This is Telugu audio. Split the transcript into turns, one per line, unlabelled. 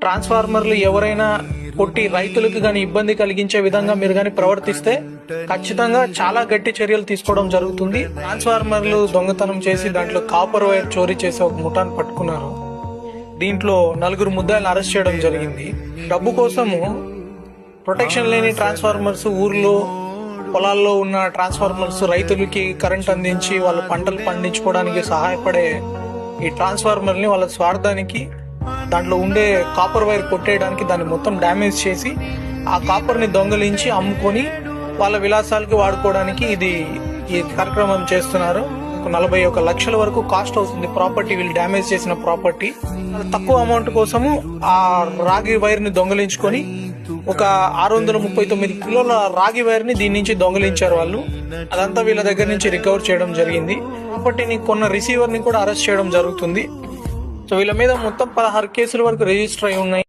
ట్రాన్స్ఫార్మర్లు ఎవరైనా కొట్టి రైతులకు గాని ఇబ్బంది కలిగించే విధంగా మీరు గాని ప్రవర్తిస్తే ఖచ్చితంగా చాలా గట్టి చర్యలు తీసుకోవడం జరుగుతుంది. ట్రాన్స్ఫార్మర్లు దొంగతనం చేసి దాంట్లో కాపర్ వైర్ చోరీ చేసి ఒక ముఠాను పట్టుకున్నారు. దీంట్లో 4 ముద్దాయిలను అరెస్ట్ చేయడం జరిగింది. డబ్బు కోసము ప్రొటెక్షన్ లేని ట్రాన్స్ఫార్మర్స్, ఊర్లో పొలాల్లో ఉన్న ట్రాన్స్ఫార్మర్స్ రైతులకి కరెంట్ అందించి వాళ్ళ పంటలు పండించుకోవడానికి సహాయపడే ఈ ట్రాన్స్ఫార్మర్ ని వాళ్ళ స్వార్థానికి దాంట్లో ఉండే కాపర్ వైర్ కొట్టేయడానికి దాన్ని మొత్తం డ్యామేజ్ చేసి ఆ కాపర్ ని దొంగలించి అమ్ముకొని వాళ్ళ విలాసాలకి వాడుకోవడానికి ఈ కార్యక్రమం చేస్తున్నారు. 41 లక్షల వరకు కాస్ట్ అవుతుంది ప్రాపర్టీ, వీళ్ళు డ్యామేజ్ చేసిన ప్రాపర్టీ. తక్కువ అమౌంట్ కోసము ఆ రాగి వైర్ ని దొంగలించుకొని ఒక 639 కిలోల రాగి వైర్ ని దీని నుంచి దొంగలించారు వాళ్ళు. అదంతా వీళ్ళ దగ్గర నుంచి రికవర్ చేయడం జరిగింది. ప్రాపర్టీని కొన్న రిసీవర్ ని కూడా అరెస్ట్ చేయడం జరుగుతుంది. సో వీళ్ళ మీద మొత్తం 16 కేసుల వరకు రిజిస్టర్ అయి ఉన్నాయి.